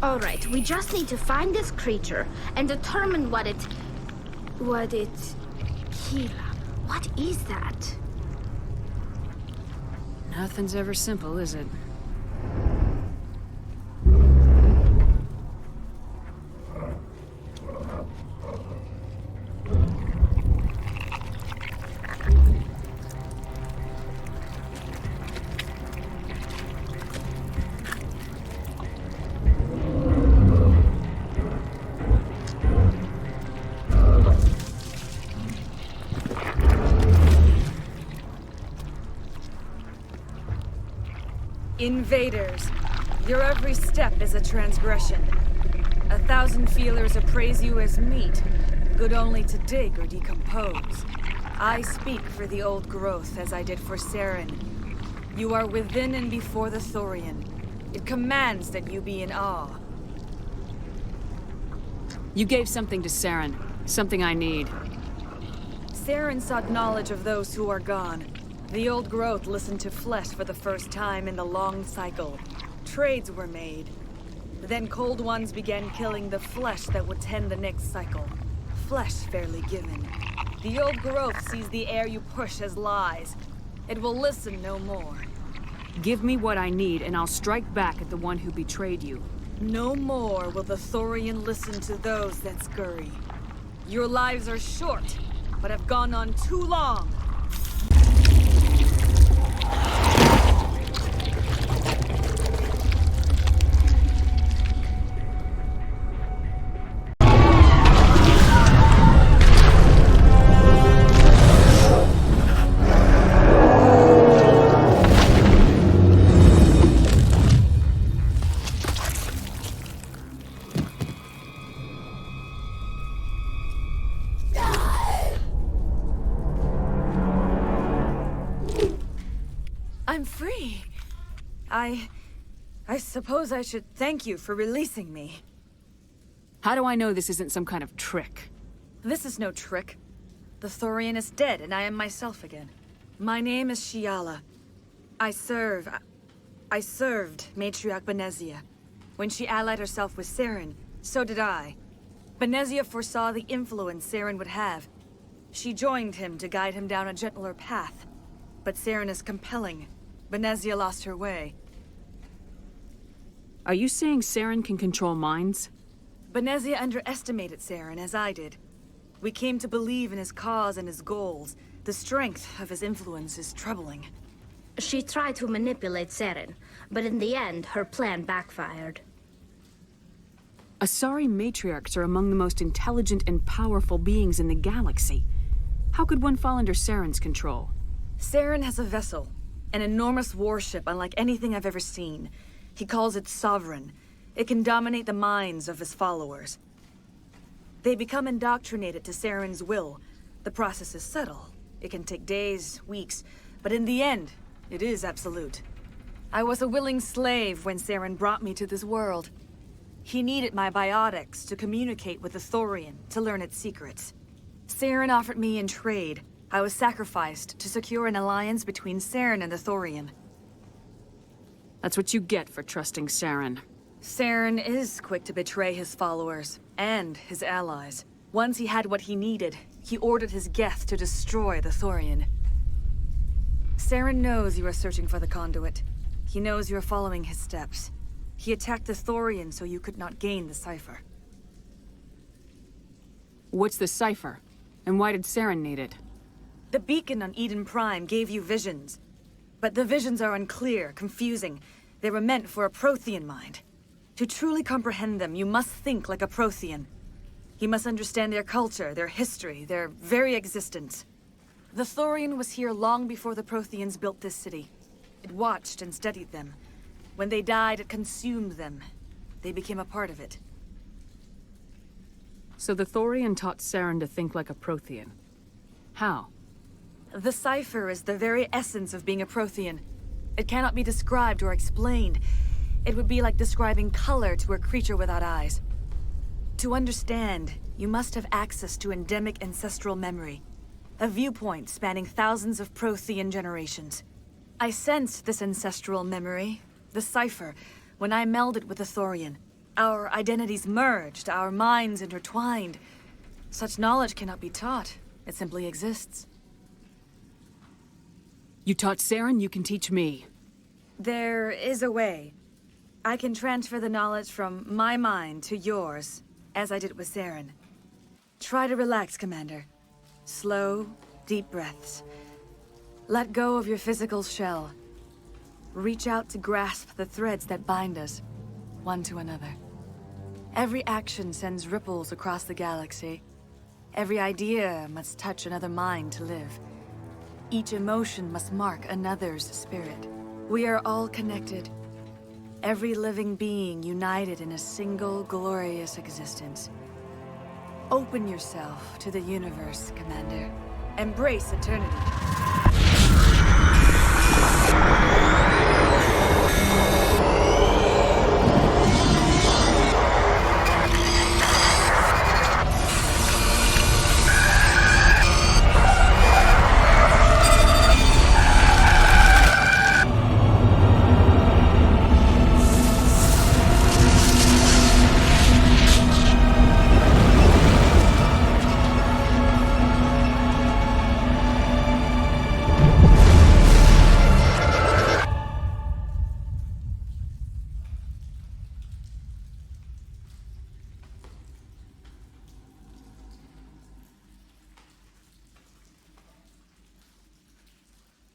Alright, we just need to find this creature and determine what it... Killin. What is that? Nothing's ever simple, is it? Invaders, your every step is a transgression. 1,000 feelers appraise you as meat, good only to dig or decompose. I speak for the old growth as I did for Saren. You are within and before the Thorian. It commands that you be in awe. You gave something to Saren. Something I need. Saren sought knowledge of those who are gone. The old growth listened to flesh for the first time in the long cycle. Trades were made. Then cold ones began killing the flesh that would tend the next cycle. Flesh fairly given. The old growth sees the air you push as lies. It will listen no more. Give me what I need, and I'll strike back at the one who betrayed you. No more will the Thorian listen to those that scurry. Your lives are short, but have gone on too long. I'm free. I suppose I should thank you for releasing me. How do I know this isn't some kind of trick? This is no trick. The Thorian is dead, and I am myself again. My name is Shiala. I served Matriarch Benezia. When she allied herself with Saren, so did I. Benezia foresaw the influence Saren would have. She joined him to guide him down a gentler path. But Saren is compelling. Benezia lost her way. Are you saying Saren can control minds? Benezia underestimated Saren, as I did. We came to believe in his cause and his goals. The strength of his influence is troubling. She tried to manipulate Saren, but in the end, her plan backfired. Asari matriarchs are among the most intelligent and powerful beings in the galaxy. How could one fall under Saren's control? Saren has a vessel. An enormous warship unlike anything I've ever seen. He calls it Sovereign. It can dominate the minds of his followers. They become indoctrinated to Saren's will. The process is subtle. It can take days, weeks, but in the end, it is absolute. I was a willing slave when Saren brought me to this world. He needed my biotics to communicate with the Thorian, to learn its secrets. Saren offered me in trade. I was sacrificed to secure an alliance between Saren and the Thorian. That's what you get for trusting Saren. Saren is quick to betray his followers, and his allies. Once he had what he needed, he ordered his Geth to destroy the Thorian. Saren knows you are searching for the conduit. He knows you are following his steps. He attacked the Thorian so you could not gain the cipher. What's the cipher? And why did Saren need it? The beacon on Eden Prime gave you visions. But the visions are unclear, confusing. They were meant for a Prothean mind. To truly comprehend them, you must think like a Prothean. You must understand their culture, their history, their very existence. The Thorian was here long before the Protheans built this city. It watched and studied them. When they died, it consumed them. They became a part of it. So the Thorian taught Saren to think like a Prothean. How? The cipher is the very essence of being a Prothean. It cannot be described or explained. It would be like describing color to a creature without eyes. To understand, you must have access to endemic ancestral memory. A viewpoint spanning thousands of Prothean generations. I sensed this ancestral memory, the cipher, when I melded with the Thorian. Our identities merged, our minds intertwined. Such knowledge cannot be taught. It simply exists. You taught Saren, you can teach me. There is a way. I can transfer the knowledge from my mind to yours, as I did with Saren. Try to relax, Commander. Slow, deep breaths. Let go of your physical shell. Reach out to grasp the threads that bind us, one to another. Every action sends ripples across the galaxy. Every idea must touch another mind to live. Each emotion must mark another's spirit. We are all connected. Every living being united in a single glorious existence. Open yourself to the universe, Commander. Embrace eternity.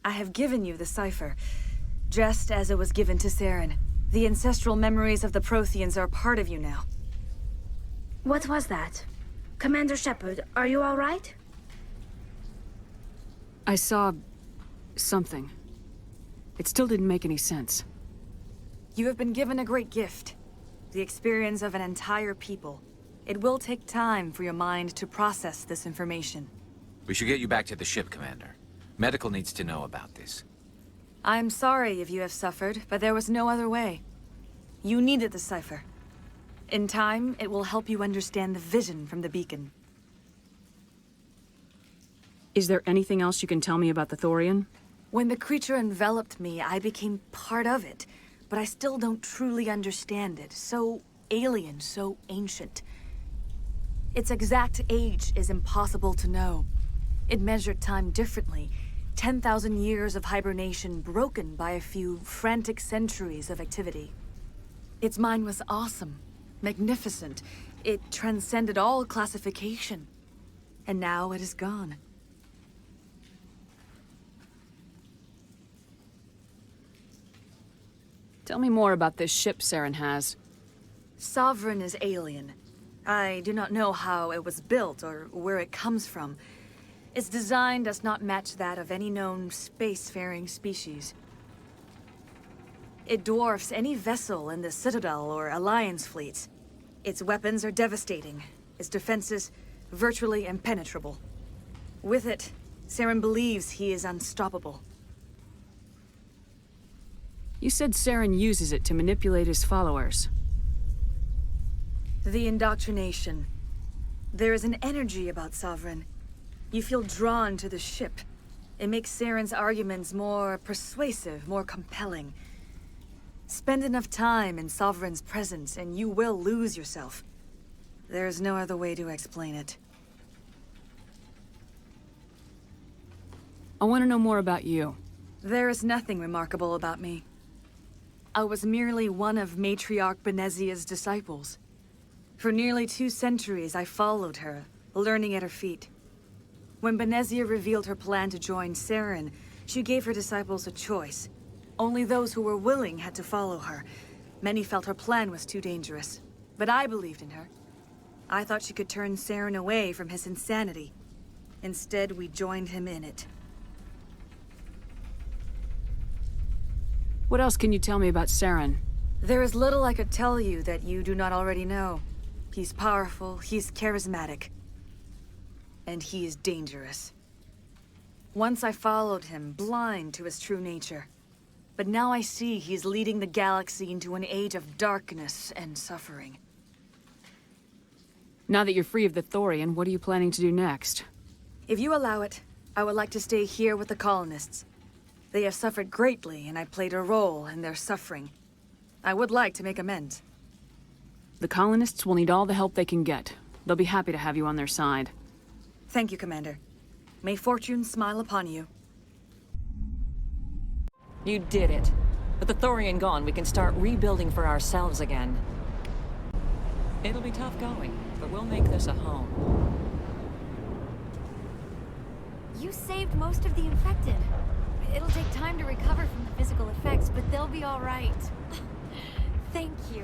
I have given you the cipher, just as it was given to Saren. The ancestral memories of the Protheans are part of you now. What was that? Commander Shepard, are you all right? I saw... something. It still didn't make any sense. You have been given a great gift. The experience of an entire people. It will take time for your mind to process this information. We should get you back to the ship, Commander. Medical needs to know about this. I'm sorry if you have suffered, but there was no other way. You needed the cipher. In time, it will help you understand the vision from the beacon. Is there anything else you can tell me about the Thorian? When the creature enveloped me, I became part of it, but I still don't truly understand it. So alien, so ancient. Its exact age is impossible to know. It measured time differently. 10,000 years of hibernation broken by a few frantic centuries of activity. Its mind was awesome, magnificent. It transcended all classification. And now it is gone. Tell me more about this ship Saren has. Sovereign is alien. I do not know how it was built or where it comes from. Its design does not match that of any known spacefaring species. It dwarfs any vessel in the Citadel or Alliance fleets. Its weapons are devastating, its defenses virtually impenetrable. With it, Saren believes he is unstoppable. You said Saren uses it to manipulate his followers. The indoctrination. There is an energy about Sovereign. You feel drawn to the ship. It makes Saren's arguments more persuasive, more compelling. Spend enough time in Sovereign's presence and you will lose yourself. There's no other way to explain it. I want to know more about you. There is nothing remarkable about me. I was merely one of Matriarch Benezia's disciples. For nearly 2 centuries I followed her, learning at her feet. When Benezia revealed her plan to join Saren, she gave her disciples a choice. Only those who were willing had to follow her. Many felt her plan was too dangerous, but I believed in her. I thought she could turn Saren away from his insanity. Instead, we joined him in it. What else can you tell me about Saren? There is little I could tell you that you do not already know. He's powerful, he's charismatic. And he is dangerous. Once I followed him, blind to his true nature. But now I see he's leading the galaxy into an age of darkness and suffering. Now that you're free of the Thorian, what are you planning to do next? If you allow it, I would like to stay here with the colonists. They have suffered greatly, and I played a role in their suffering. I would like to make amends. The colonists will need all the help they can get. They'll be happy to have you on their side. Thank you, Commander. May fortune smile upon you. You did it. With the Thorian gone, we can start rebuilding for ourselves again. It'll be tough going, but we'll make this a home. You saved most of the infected. It'll take time to recover from the physical effects, but they'll be all right. Thank you.